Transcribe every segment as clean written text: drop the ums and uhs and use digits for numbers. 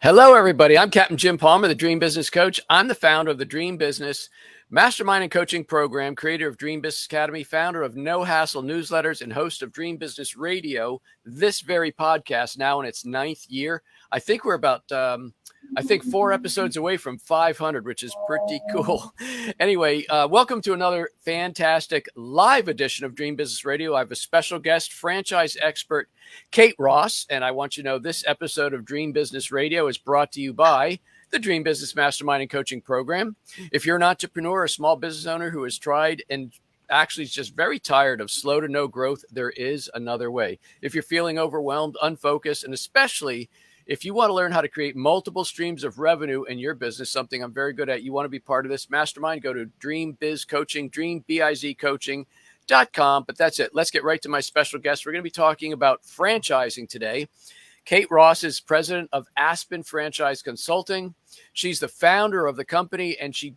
Hello, everybody. I'm Captain Jim Palmer, the Dream Business Coach. I'm the founder of the Dream Business Mastermind and Coaching Program, creator of Dream Business Academy, founder of No Hassle Newsletters, and host of Dream Business Radio, this very podcast, now in its 9th year. I think we're about 4 episodes away from 500, which is pretty cool. Anyway, welcome to another fantastic live edition of Dream Business Radio. I have a special guest, franchise expert, Kate Ross, and I want you to know this episode of Dream Business Radio is brought to you by the Dream Business Mastermind and Coaching Program. If you're an entrepreneur or small business owner who has tried and actually is just very tired of slow to no growth, there is another way. If you're feeling overwhelmed, unfocused, and especially if you want to learn how to create multiple streams of revenue in your business, something I'm very good at, you want to be part of this mastermind, go to Dream Biz Coaching, dreambizcoaching.com. But that's it. Let's get right to my special guest. We're going to be talking about franchising today. Kate Ross is president of Aspen Franchise Consulting. She's the founder of the company, and she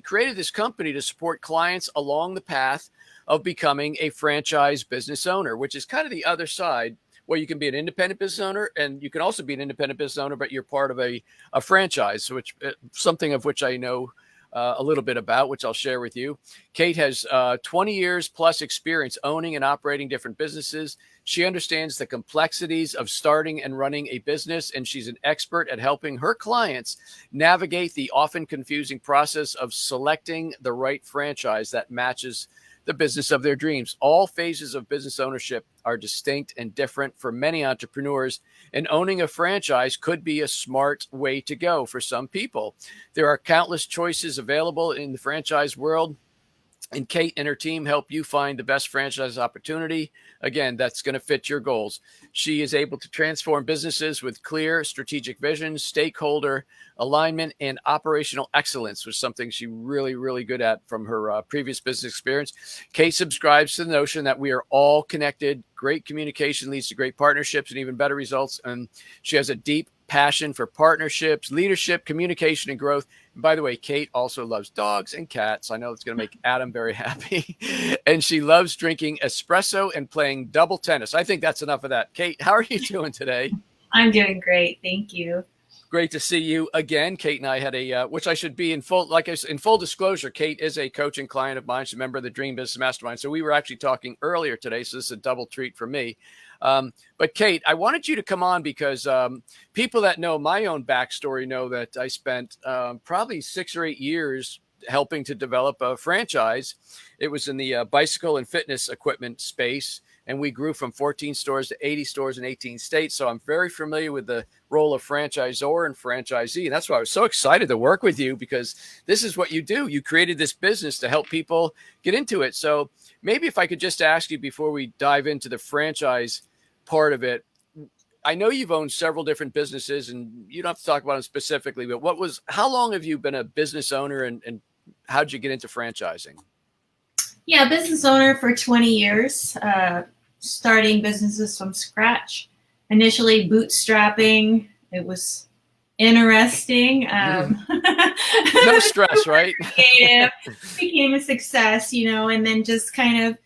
created this company to support clients along the path of becoming a franchise business owner, which is kind of the other side, where you can be an independent business owner, and you can also be an independent business owner, but you're part of a franchise, which something of which I know a little bit about, which I'll share with you. Kate has 20 years plus experience owning and operating different businesses. She understands the complexities of starting and running a business, and she's an expert at helping her clients navigate the often confusing process of selecting the right franchise that matches the business of their dreams. All phases of business ownership are distinct and different for many entrepreneurs, and owning a franchise could be a smart way to go for some people. There are countless choices available in the franchise world, and Kate and her team help you find the best franchise opportunity, again, that's going to fit your goals. She is able to transform businesses with clear strategic vision, stakeholder alignment, and operational excellence, which is something she's really, really good at from her previous business experience. Kate subscribes to the notion that we are all connected. Great communication leads to great partnerships and even better results. And she has a deep passion for partnerships, leadership, communication, and growth. And by the way, Kate also loves dogs and cats. I know it's going to make Adam very happy. And she loves drinking espresso and playing double tennis. I think that's enough of that. Kate, how are you doing today? I'm doing great. Thank you. Great to see you again. Kate and I had which I should be in full disclosure, Kate is a coaching client of mine. She's a member of the Dream Business Mastermind. So we were actually talking earlier today. So this is a double treat for me. But Kate, I wanted you to come on because people that know my own backstory know that I spent probably 6 or 8 years helping to develop a franchise. It was in the bicycle and fitness equipment space. And we grew from 14 stores to 80 stores in 18 states. So I'm very familiar with the role of franchisor and franchisee. And that's why I was so excited to work with you, because this is what you do. You created this business to help people get into it. So maybe if I could just ask you before we dive into the franchise part of it, I know you've owned several different businesses, and you don't have to talk about them specifically, but how long have you been a business owner, and how'd you get into franchising? Yeah, business owner for 20 years. Starting businesses from scratch, initially bootstrapping. It was interesting. No stress, right? Creative, became a success, and then just kind of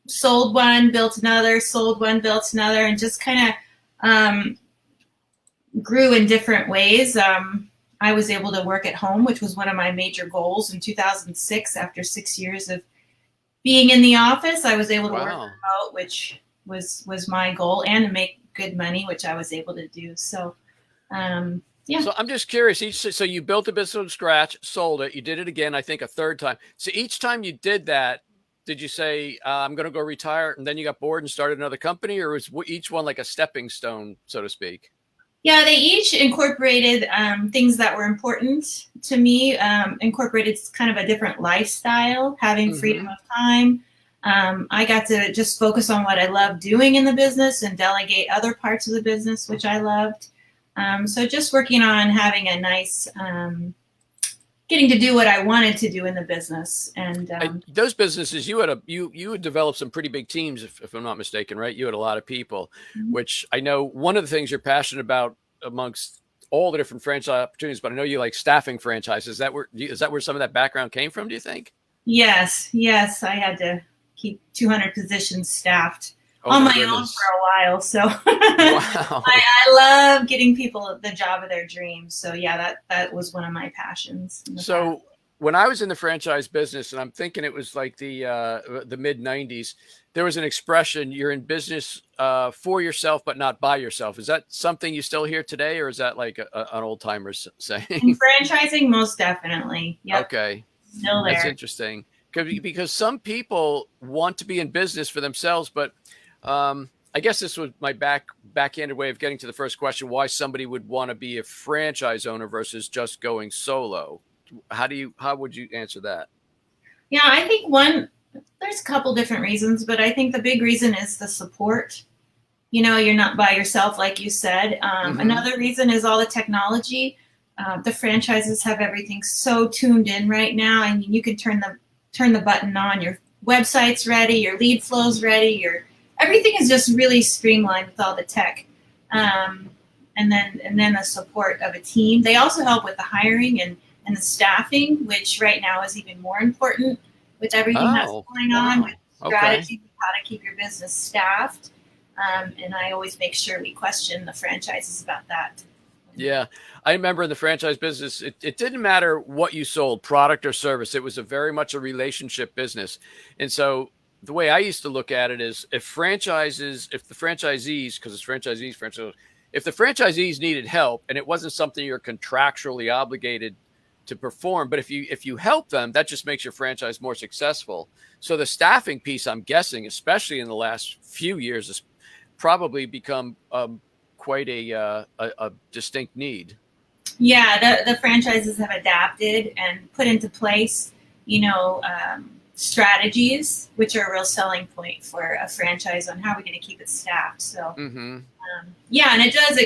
sold one, built another, sold one, built another, and just kind of grew in different ways. I was able to work at home, which was one of my major goals in 2006. After 6 years of being in the office, I was able to work remote, which was my goal, and to make good money, which I was able to do. So, yeah. So I'm just curious. So you built a business from scratch, sold it. You did it again, I think, a third time. So each time you did that, did you say, I'm going to go retire, and then you got bored and started another company, or was each one like a stepping stone, so to speak? Yeah, they each incorporated things that were important to me, incorporated kind of a different lifestyle, having freedom of time. I got to just focus on what I loved doing in the business and delegate other parts of the business, which I loved. So just working on having a nice, getting to do what I wanted to do in the business. And those businesses, you had developed some pretty big teams, if I'm not mistaken, right? You had a lot of people, which I know one of the things you're passionate about amongst all the different franchise opportunities, but I know you like staffing franchises. Is that where some of that background came from, do you think? Yes. I had to keep 200 positions staffed Oh on my my own goodness. for a while. So Wow. I love getting people the job of their dreams. So yeah, that was one of my passions in the past. So when I was in the franchise business, and I'm thinking it was like the mid '90s, there was an expression: "You're in business for yourself, but not by yourself." Is that something you still hear today, or is that like an old timer In saying? franchising, most definitely. Yep, Okay, still that's there. interesting. Because some people want to be in business for themselves, but I guess this was my backhanded way of getting to the first question: why somebody would want to be a franchise owner versus just going solo. How would you answer that? Yeah, I think there's a couple different reasons, but I think the big reason is the support. You're not by yourself, like you said. Hmm. Another reason is all the technology. The franchises have everything so tuned in right now. I mean, you can turn the button on. Your website's ready. Your lead flow's ready. Your everything is just really streamlined with all the tech. Um, and then the support of a team. They also help with the hiring and the staffing, which right now is even more important with everything that's Oh, going on with wow. Okay. strategy of how to keep your business staffed. And I always make sure we question the franchises about that. Yeah. I remember in the franchise business, it didn't matter what you sold, product or service. It was a very much a relationship business. And so the way I used to look at it is if the franchisees, because it's franchise, if the franchisees needed help and it wasn't something you're contractually obligated to perform, but if you help them, that just makes your franchise more successful. So the staffing piece, I'm guessing, especially in the last few years, has probably become quite a distinct need. Yeah, the franchises have adapted and put into place, strategies, which are a real selling point for a franchise on how we're going to keep it staffed. So, Mm-hmm. yeah, and it does,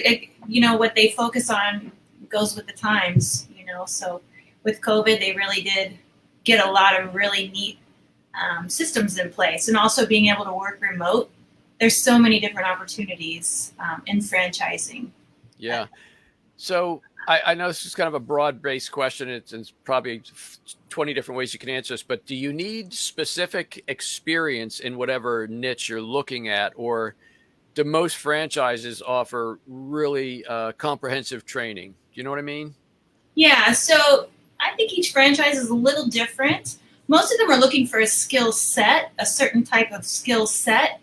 what they focus on goes with the times, So with COVID, they really did get a lot of really neat systems in place, and also being able to work remote. There's so many different opportunities in franchising. Yeah. So I know this is kind of a broad-based question. It's probably 20 different ways you can answer this, but do you need specific experience in whatever niche you're looking at, or do most franchises offer really comprehensive training? Do you know what I mean? Yeah, so I think each franchise is a little different. Most of them are looking for a skill set, a certain type of skill set.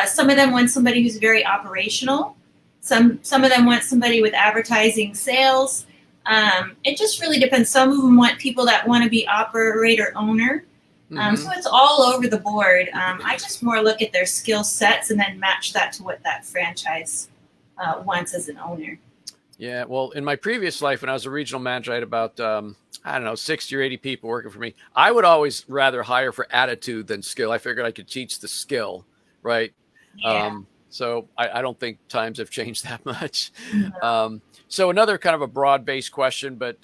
Some of them want somebody who's very operational. Some of them want somebody with advertising, sales. It just really depends. Some of them want people that want to be operator owner. So Mm-hmm. it's all over the board. I just more look at their skill sets and then match that to what that franchise wants as an owner. Yeah, well, in my previous life, when I was a regional manager, I had about I don't know 60 or 80 people working for me. I would always rather hire for attitude than skill. I figured I could teach the skill, right? Yeah. So I don't think times have changed that much. No. So another kind of a broad-based question, but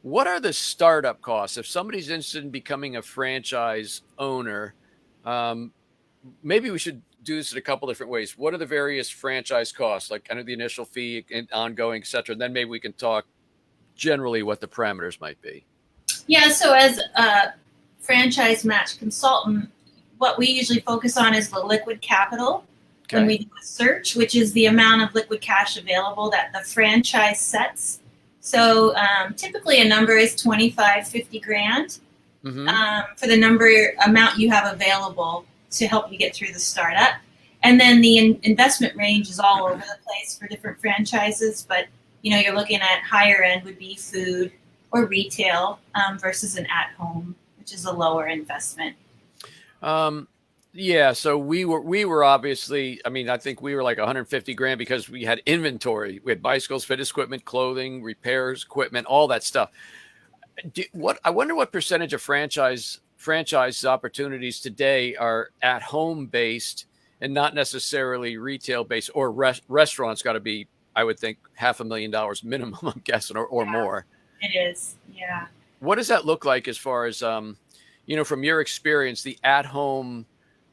what are the startup costs if somebody's interested in becoming a franchise owner? Um, Maybe we should do this in a couple different ways. What are the various franchise costs, like kind of the initial fee and ongoing, et cetera? And then maybe we can talk generally what the parameters might be. Yeah, so as a franchise match consultant, what we usually focus on is the liquid capital when Okay. we do a search, which is the amount of liquid cash available that the franchise sets. So typically a number is 25, 50 grand Mm-hmm. for the amount you have available to help you get through the startup. And then the investment range is all over the place for different franchises, but you're looking at higher end would be food or retail versus an at home, which is a lower investment. Um, yeah. So we were obviously. I mean, I think we were like 150 grand because we had inventory. We had bicycles, fitness equipment, clothing, repairs, equipment, all that stuff. What I wonder what percentage of franchise opportunities today are at home based and not necessarily retail based, or restaurants got to be, I would think, $500,000 minimum, I'm guessing, or Yeah, more. it is. Yeah. What does that look like as far as from your experience, the at home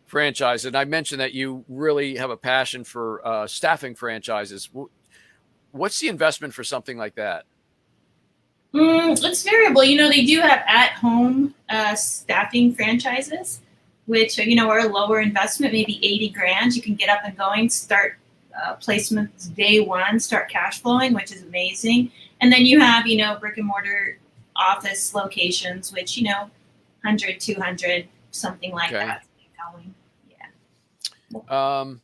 franchise? And I mentioned that you really have a passion for staffing franchises. What's the investment for something like that? It's variable. They do have at home staffing franchises. which are a lower investment, maybe 80 grand. You can get up and going, start placements day one, start cash flowing, which is amazing. And then you have brick and mortar office locations, which 100, 200, something like that. Going. Yeah.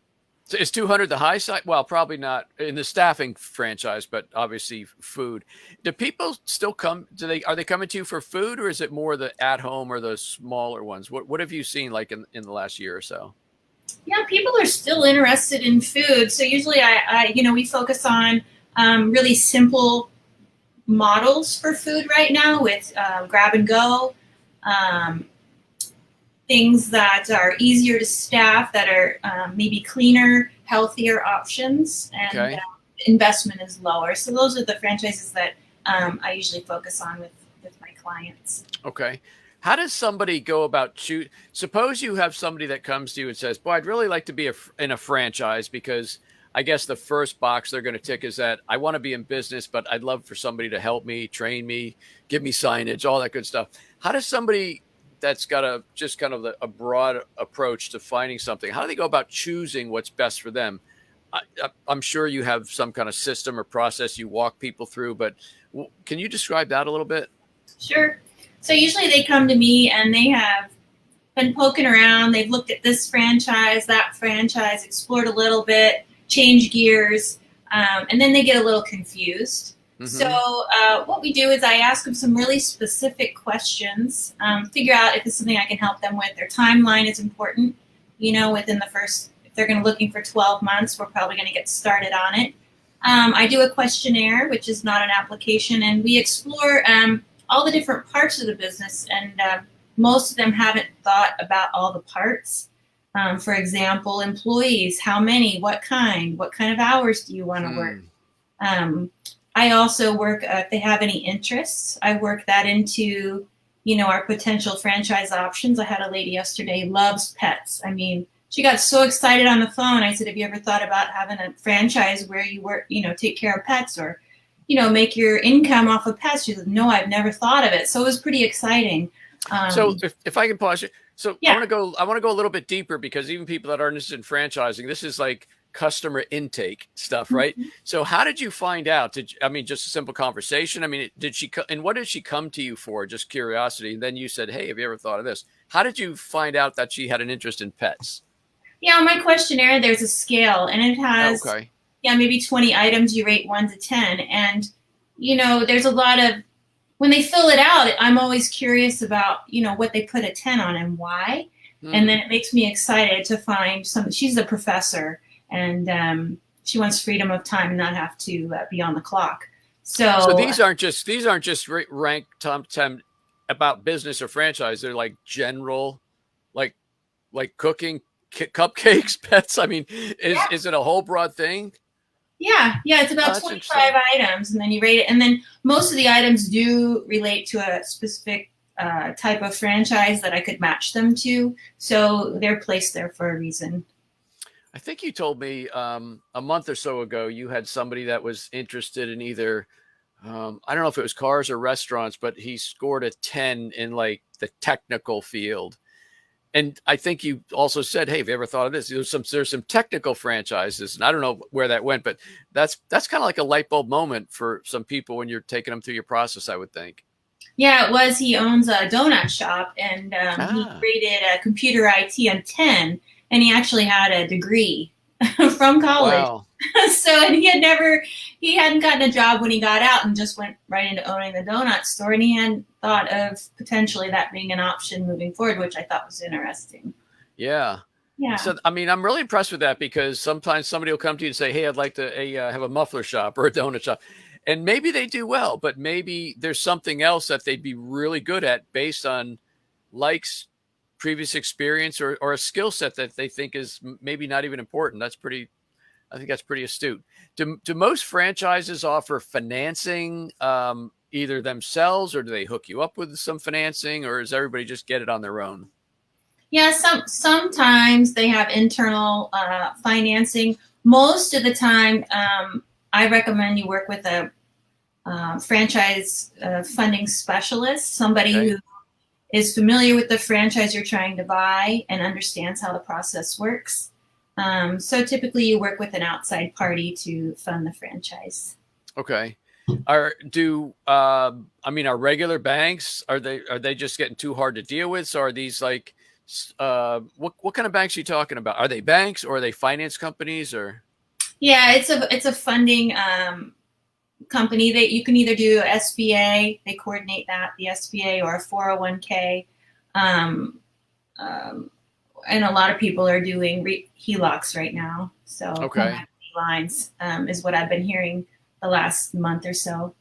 So is 200 the high side? Well, probably not in the staffing franchise, but obviously food. Do people still come? Are they coming to you for food, or is it more the at home or the smaller ones? What have you seen like in the last year or so? Yeah, people are still interested in food. So usually we focus on really simple models for food right now with grab and go, things that are easier to staff, that are maybe cleaner, healthier options, and investment is lower. So those are the franchises that I usually focus on with my clients. Okay. How does somebody go about suppose you have somebody that comes to you and says, boy, I'd really like to be in a franchise, because I guess the first box they're going to tick is that I want to be in business, but I'd love for somebody to help me, train me, give me signage, all that good stuff. How does somebody that's got a broad approach to finding something, how do they go about choosing what's best for them? I'm sure you have some kind of system or process you walk people through, but can you describe that a little bit? Sure. So usually they come to me and they have been poking around. They've looked at this franchise, that franchise, explored a little bit, changed gears, and then they get a little confused. Mm-hmm. So what we do is I ask them some really specific questions, figure out if it's something I can help them with. Their timeline is important. Within the first, if they're going to looking for 12 months, we're probably going to get started on it. I do a questionnaire, which is not an application, and we explore all the different parts of the business, and most of them haven't thought about all the parts. For example, employees, how many, what kind of hours do you want to work? I also work, if they have any interests, I work that into, our potential franchise options. I had a lady yesterday, loves pets. I mean, she got so excited on the phone. I said, have you ever thought about having a franchise where you work, take care of pets, or make your income off of pets? She said, no, I've never thought of it. So it was pretty exciting. So if I can pause you. So yeah. I want to go a little bit deeper, because even people that aren't interested in franchising, this is like customer intake stuff, right? Mm-hmm. So how did you find out? Just a simple conversation? I mean, what did she come to you for? Just curiosity. And then you said, hey, have you ever thought of this? How did you find out that she had an interest in pets? Yeah, on my questionnaire, there's a scale, and it has maybe 20 items. You rate 1 to 10. And, there's a lot of, when they fill it out, I'm always curious about, what they put a 10 on and why. And then it makes me excited to find she's a professor, and she wants freedom of time and not have to be on the clock. So these aren't just ranked top 10 about business or franchise. They're like general, like cooking, cupcakes, pets. I mean, is it a whole broad thing? Yeah, it's about 25 items, and then you rate it. And then most of the items do relate to a specific type of franchise that I could match them to. So they're placed there for a reason. I think you told me a month or so ago you had somebody that was interested in either, I don't know if it was cars or restaurants, but he scored a 10 in like the technical field. And I think you also said, hey, have you ever thought of this? There's some technical franchises, and I don't know where that went, but that's kind of like a light bulb moment for some people when you're taking them through your process, I would think. Yeah, it was. He owns a donut shop, and he rated computer IT on 10, and he actually had a degree from college. Wow. So, and he hadn't gotten a job when he got out, and just went right into owning the donut store. And he hadn't thought of potentially that being an option moving forward, which I thought was interesting. Yeah. Yeah. So, I mean, I'm really impressed with that, because sometimes somebody will come to you and say, hey, I'd like to have a muffler shop or a donut shop. And maybe they do well, but maybe there's something else that they'd be really good at based on likes, previous experience, or a skill set that they think is maybe not even important. I think that's pretty astute. Do most franchises offer financing either themselves, or do they hook you up with some financing, or does everybody just get it on their own? Yeah, sometimes they have internal financing. Most of the time, I recommend you work with a franchise funding specialist, somebody who is familiar with the franchise you're trying to buy and understands how the process works. So typically you work with an outside party to fund the franchise. Okay. Are regular banks, are they just getting too hard to deal with? So are these like what kind of banks are you talking about? Are they banks or are they finance companies or? Yeah, it's a funding company that you can either do SBA, they coordinate that, the SBA, or a 401k. Um, um, and a lot of people are doing HELOCs right now. So home Okay. equity lines is what I've been hearing the last month or so.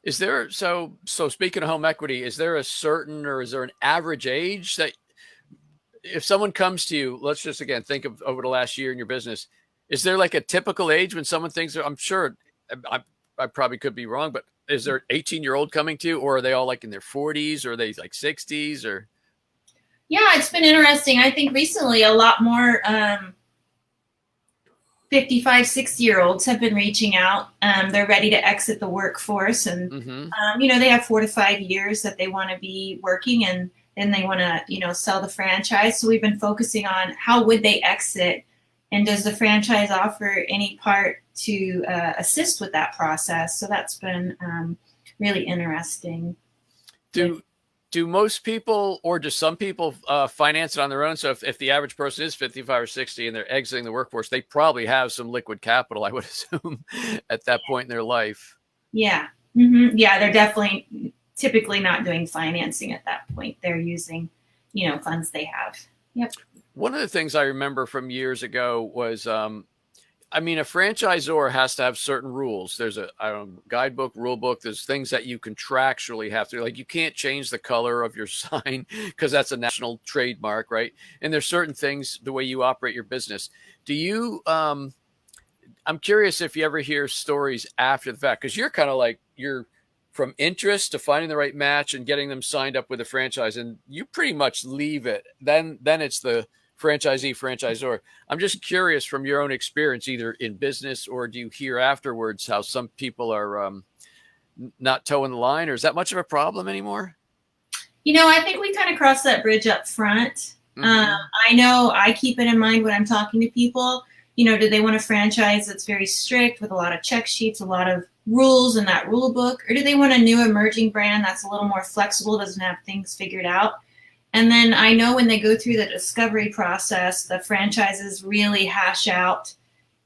Is there so speaking of home equity, is there a certain or is there an average age that if someone comes to you, let's just again think of over the last year in your business, is there like a typical age when someone thinks, I'm sure I, I probably could be wrong, but is there an 18-year-old coming to you, or are they all like in their 40s or are they like 60s or? Yeah, it's been interesting. I think recently a lot more 55, 60-year-olds have been reaching out. They're ready to exit the workforce, and Mm-hmm. they have 4 to 5 years that they want to be working, and then they want to sell the franchise. So we've been focusing on how would they exit, and does the franchise offer any part to assist with that process? So that's been really interesting. Do do most people or do some people finance it on their own? So if the average person is 55 or 60 and they're exiting the workforce, they probably have some liquid capital, I would assume, at that point in their life. Yeah. Mm-hmm. Yeah, they're definitely typically not doing financing at that point. They're using, funds they have. Yep. One of the things I remember from years ago was a franchisor has to have certain rules. There's a guidebook, rule book. There's things that you contractually have to, like, you can't change the color of your sign because that's a national trademark, right? And there's certain things the way you operate your business. Do you? I'm curious if you ever hear stories after the fact, because you're kind of like you're from interest to finding the right match and getting them signed up with a franchise, and you pretty much leave it. Then it's the franchisee franchisor. I'm just curious from your own experience, either in business or do you hear afterwards how some people are not towing the line, or is that much of a problem anymore? I think we kind of cross that bridge up front. Mm-hmm. I know I keep it in mind when I'm talking to people. Do they want a franchise that's very strict with a lot of check sheets, a lot of rules in that rule book, or do they want a new emerging brand that's a little more flexible, doesn't have things figured out? And then I know when they go through the discovery process, the franchises really hash out,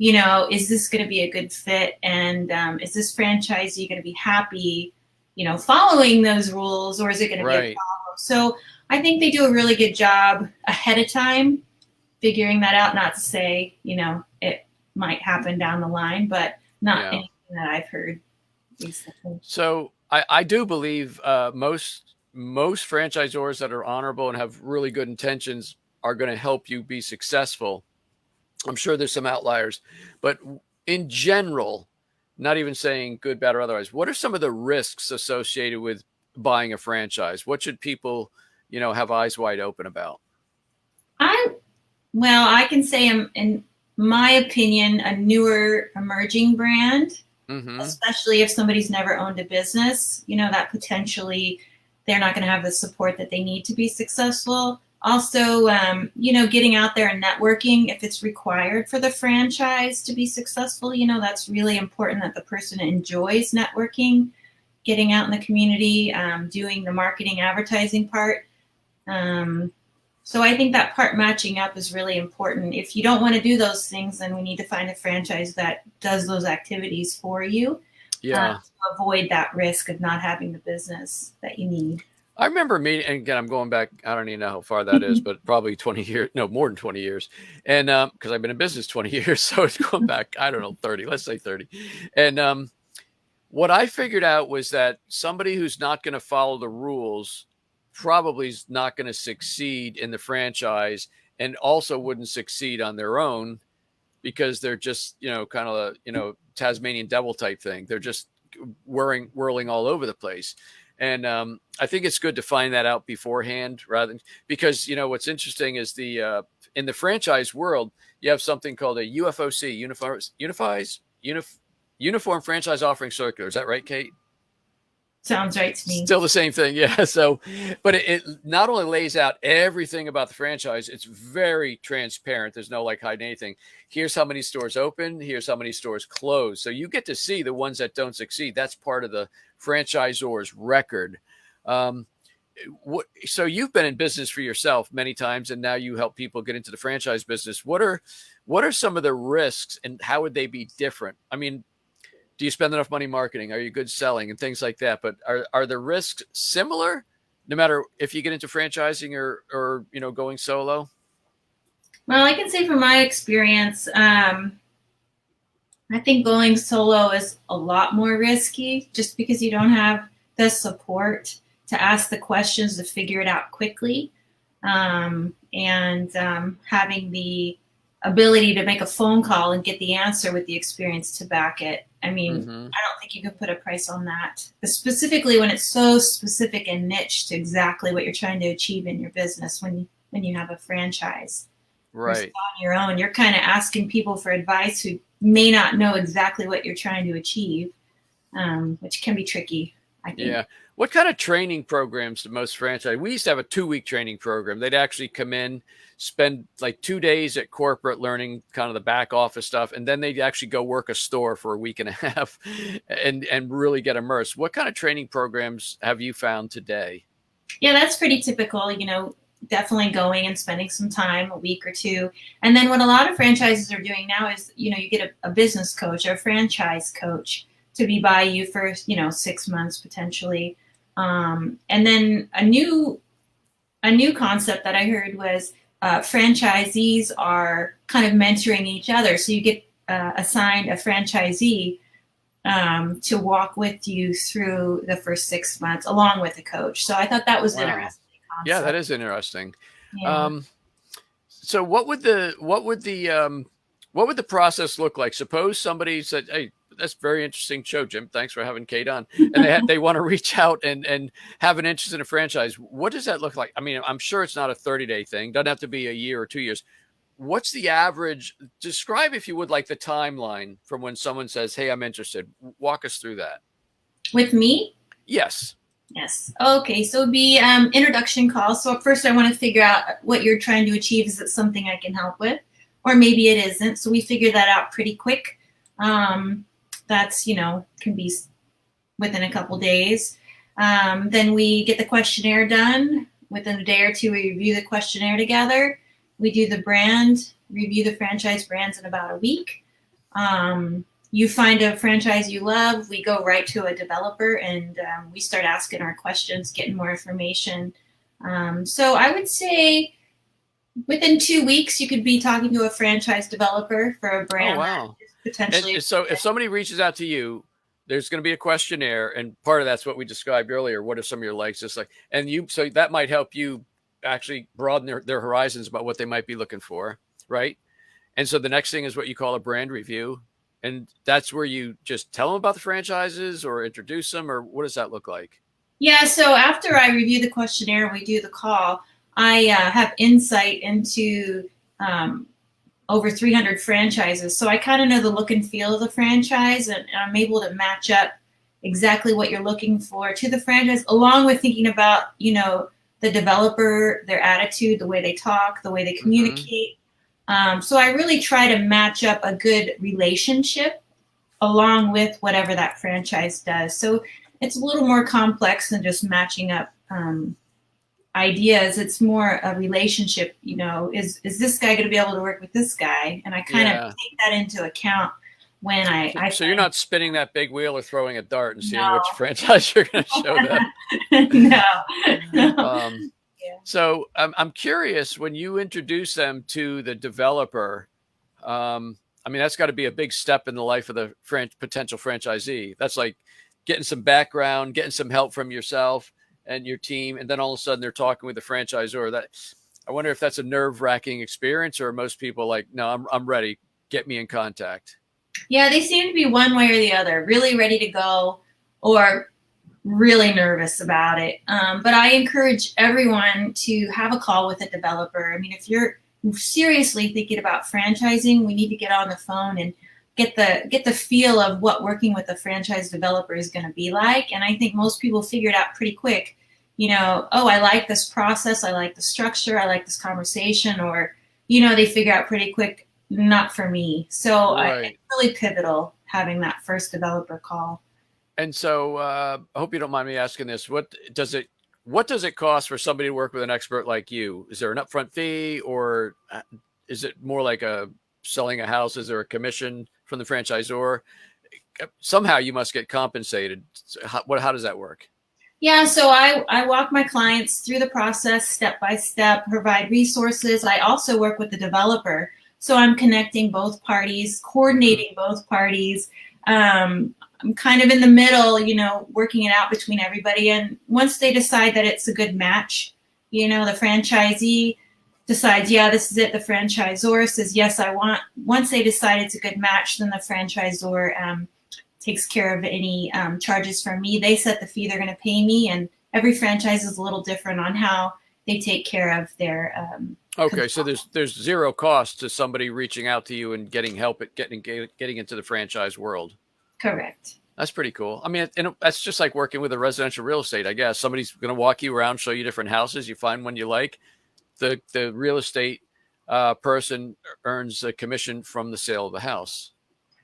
is this going to be a good fit? And is this franchisee going to be happy, following those rules, or is it going to be a Right. problem? So I think they do a really good job ahead of time figuring that out. Not to say, it might happen down the line, but not Yeah. anything that I've heard recently. So I do believe most franchisors that are honorable and have really good intentions are going to help you be successful. I'm sure there's some outliers, but in general, not even saying good, bad, or otherwise, what are some of the risks associated with buying a franchise? What should people, have eyes wide open about? I Well, I can say, in my opinion, a newer emerging brand, Mm-hmm. especially if somebody's never owned a business, that potentially they're not going to have the support that they need to be successful. Also, getting out there and networking, if it's required for the franchise to be successful, that's really important that the person enjoys networking, getting out in the community, doing the marketing, advertising part. So I think that part matching up is really important. If you don't want to do those things, then we need to find a franchise that does those activities for you, Yeah. to avoid that risk of not having the business that you need. I remember meeting, and again, I'm going back, I don't even know how far that is, but probably 20 years, no, more than 20 years. And because I've been in business 20 years, so it's going back, I don't know, 30, let's say 30. And what I figured out was that somebody who's not going to follow the rules probably is not going to succeed in the franchise and also wouldn't succeed on their own because they're just, kind of a, Tasmanian devil type thing. They're just whirling all over the place. And I think it's good to find that out beforehand rather than because, what's interesting is in the franchise world, you have something called a UFOC, Uniform Franchise Offering Circular. Is that right, Kate? Sounds right to me. Still the same thing. Yeah. So, but it not only lays out everything about the franchise, it's very transparent. There's no like hiding anything. Here's how many stores open. Here's how many stores close. So you get to see the ones that don't succeed. That's part of the franchisor's record. Um, so you've been in business for yourself many times, and now you help people get into the franchise business. What are some of the risks, and how would they be different? I mean, do you spend enough money marketing? Are you good selling and things like that? But are the risks similar, no matter if you get into franchising or going solo? Well, I can say from my experience, I think going solo is a lot more risky just because you don't have the support to ask the questions to figure it out quickly, and having the ability to make a phone call and get the answer with the experience to back it. I mean, I don't think you can put a price on that, but specifically when it's so specific and niche to exactly what you're trying to achieve in your business. When you have a franchise, Right. on your own, you're kind of asking people for advice who may not know exactly what you're trying to achieve, which can be tricky, I think. Yeah. What kind of training programs do most franchise? We used to have a 2-week training program. They'd actually come in, spend like 2 days at corporate learning kind of the back office stuff, and then they'd actually go work a store for a week and a half and really get immersed. What kind of training programs have you found today? Yeah, that's pretty typical, definitely going and spending some time, a week or two. And then what a lot of franchises are doing now is, you get a business coach or a franchise coach to be by you for, 6 months potentially. And then a new concept that I heard was franchisees are kind of mentoring each other. So you get assigned a franchisee to walk with you through the first 6 months along with a coach. So I thought that was interesting. Concept. Yeah, that is interesting. Yeah. So what would the process look like? Suppose somebody said, "Hey, that's a very interesting show, Jim. Thanks for having Kate on." And they want to reach out and have an interest in a franchise. What does that look like? I mean, I'm sure it's not a 30-day thing. Doesn't have to be a year or 2 years. What's the average? Describe, if you would, like the timeline from when someone says, "Hey, I'm interested." Walk us through that. With me? Yes. Yes. Okay. So it'd be introduction call. So first I want to figure out what you're trying to achieve. Is it something I can help with? Or maybe it isn't. So we figure that out pretty quick. That's, can be within a couple days. Then we get the questionnaire done. Within a day or two, we review the questionnaire together. We do the brand, review the franchise brands in about a week. You find a franchise you love, we go right to a developer and we start asking our questions, getting more information. So I would say within 2 weeks, you could be talking to a franchise developer for a brand. Oh, wow. Potentially. And so if somebody reaches out to you, there's going to be a questionnaire, and part of that's what we described earlier. What are some of your likes? Just like, so that might help you actually broaden their horizons about what they might be looking for, right? And so the next thing is what you call a brand review. And that's where you just tell them about the franchises or introduce them, or what does that look like? Yeah, so after I review the questionnaire and we do the call, I have insight into over 300 franchises. So I kind of know the look and feel of the franchise, and I'm able to match up exactly what you're looking for to the franchise, along with thinking about, the developer, their attitude, the way they talk, the way they communicate. So I really try to match up a good relationship along with whatever that franchise does. So it's a little more complex than just matching up ideas. It's more a relationship, is this guy going to be able to work with this guy? And I kind of take that into account when I So you're not spinning that big wheel or throwing a dart and seeing which franchise you're going to show them. No. So I'm curious, when you introduce them to the developer, I mean, that's got to be a big step in the life of the potential franchisee. That's like getting some background, getting some help from yourself and your team, and then all of a sudden they're talking with the franchisor. That, I wonder if that's a nerve-wracking experience, or most people like, no, I'm ready. Get me in contact. Yeah, they seem to be one way or the other, really ready to go or really nervous about it. But I encourage everyone to have a call with a developer. I mean, if you're seriously thinking about franchising, we need to get on the phone and get the feel of what working with a franchise developer is going to be like. And I think most people figure it out pretty quick. Oh, I like this process, I like the structure, I like this conversation, or they figure out pretty quick, not for me. So Right. it's really pivotal having that first developer call. And so I hope you don't mind me asking this. What does it cost for somebody to work with an expert like you? Is there an upfront fee, or is it more like selling a house? Is there a commission from the franchisor? Somehow you must get compensated. How does that work? Yeah, so I walk my clients through the process step by step, provide resources. I also work with the developer. So I'm connecting both parties, coordinating both parties. I'm kind of in the middle, working it out between everybody. And once they decide that it's a good match, the franchisee decides, yeah, this is it. The franchisor says, yes, I want. Once they decide it's a good match, then the franchisor takes care of any charges from me. They set the fee they're going to pay me, and every franchise is a little different on how they take care of their. Okay, so there's zero cost to somebody reaching out to you and getting help at getting into the franchise world. Correct. That's pretty cool. I mean, that's just like working with a residential real estate, I guess. Somebody's going to walk you around, show you different houses. You find one you like. The real estate person earns a commission from the sale of the house.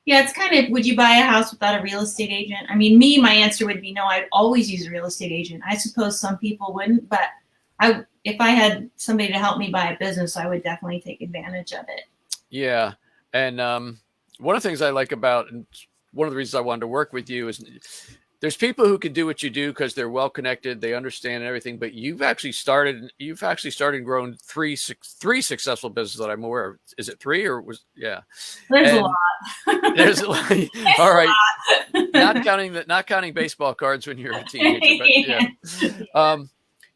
Yeah, it's kind of, would you buy a house without a real estate agent? I mean, my answer would be no. I'd always use a real estate agent. I suppose some people wouldn't, but if I had somebody to help me buy a business, I would definitely take advantage of it. Yeah, and one of the things I like about, and one of the reasons I wanted to work with you, is there's people who can do what you do because they're well connected, they understand everything. But you've actually started and grown three successful businesses that I'm aware of. Is it three or was yeah? There's a lot. There's a lot. All right, not counting baseball cards when you're a teenager. But yeah.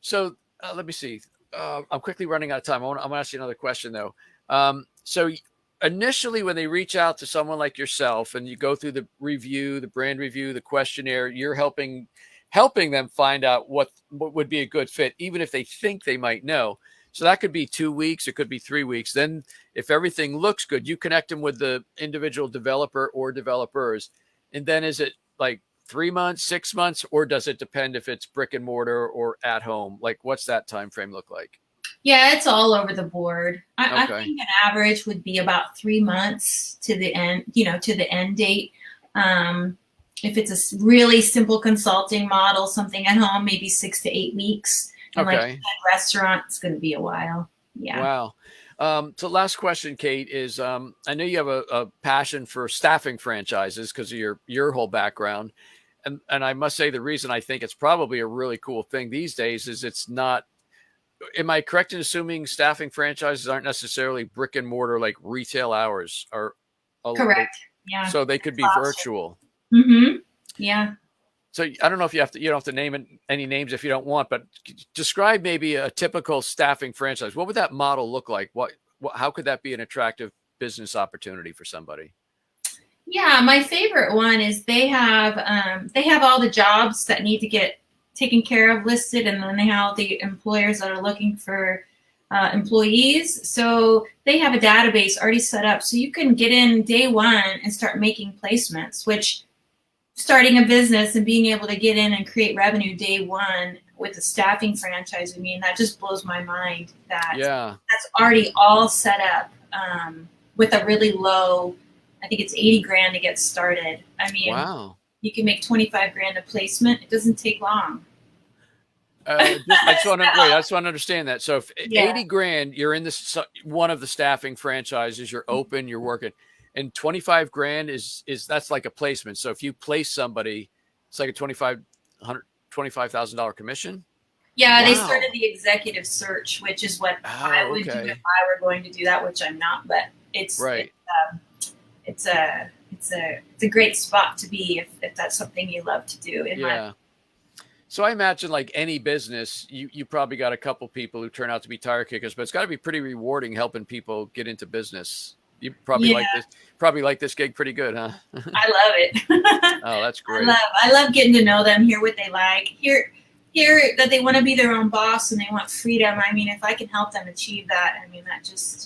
So let me see. I'm quickly running out of time. I'm going to ask you another question though. So initially, when they reach out to someone like yourself and you go through the review, the brand review, the questionnaire, you're helping them find out what would be a good fit, even if they think they might know. So that could be 2 weeks. It could be 3 weeks. Then if everything looks good, you connect them with the individual developer or developers. And then is it like 3 months, 6 months, or does it depend if it's brick and mortar or at home? Like, what's that time frame look like? Yeah, it's all over the board. Okay. I think an average would be about 3 months to the end, to the end date. If it's a really simple consulting model, something at home, maybe 6 to 8 weeks. And okay. Like a restaurant, it's going to be a while. Yeah. Wow. So last question, Kate, is I know you have a passion for staffing franchises because of your whole background. And I must say the reason I think it's probably a really cool thing these days is it's not. Am I correct in assuming staffing franchises aren't necessarily brick and mortar, like retail hours are? Correct. Yeah. So they could be virtual. Mm-hmm. Yeah. So I don't know if you don't have to name any names if you don't want, but describe maybe a typical staffing franchise. What would that model look like? How could that be an attractive business opportunity for somebody? Yeah, my favorite one is they have all the jobs that need to get taken care of listed, and then they have the employers that are looking for employees. So they have a database already set up, so you can get in day one and start making placements, which starting a business and being able to get in and create revenue day one with a staffing franchise, I mean, that just blows my mind that that's already all set up with a really low, I think it's 80 grand to get started. I mean, wow. You can make 25 grand a placement. It doesn't take long. I just want to understand that. So if 80 grand, you're in this one of the staffing franchises, you're open, you're working, and 25 grand is that's like a placement. So if you place somebody, it's like a $25,000 commission. Yeah, wow. They started the executive search, which is what I would do if I were going to do that, which I'm not. But it's right. It's a great spot to be if that's something you love to do. So I imagine like any business, you probably got a couple people who turn out to be tire kickers, but it's got to be pretty rewarding helping people get into business. You probably like this gig pretty good, huh? I love it. Oh, that's great. I love getting to know them, hear what they like, hear that they want to be their own boss and they want freedom. I mean, if I can help them achieve that, I mean,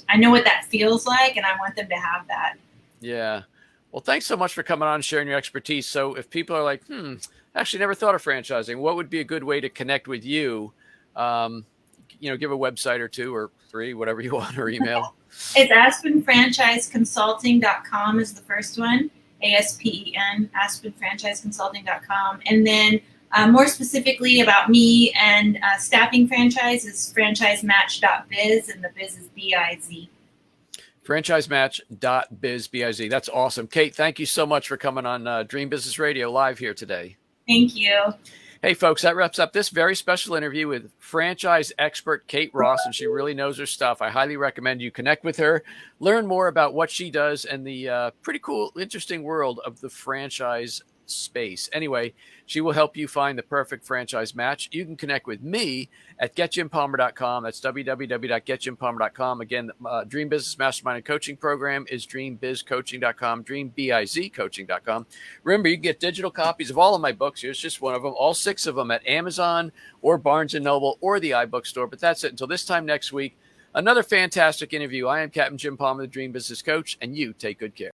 I know what that feels like, and I want them to have that. Yeah. Well, thanks so much for coming on and sharing your expertise. So if people are like, actually never thought of franchising, what would be a good way to connect with you? Um, give a website or two or three, whatever you want, or email. It's aspenfranchiseconsulting.com is the first one, ASPEN, aspenfranchiseconsulting.com. And then more specifically about me and staffing franchise is franchisematch.biz, and the biz is BIZ. Franchisematch.biz, B-I-Z. That's awesome. Kate, thank you so much for coming on Dream Business Radio live here today. Thank you. Hey, folks, that wraps up this very special interview with franchise expert Kate Ross, and she really knows her stuff. I highly recommend you connect with her, learn more about what she does and the pretty cool, interesting world of the franchise space. Anyway, she will help you find the perfect franchise match. You can connect with me at getjimpalmer.com. That's www.getjimpalmer.com. Again, Dream Business Mastermind and Coaching Program is dreambizcoaching.com, dreambizcoaching.com. Remember, you can get digital copies of all of my books. Here's just one of them, all 6 of them at Amazon or Barnes & Noble or the iBookstore. But that's it. Until this time next week, another fantastic interview. I am Captain Jim Palmer, the Dream Business Coach, and you take good care.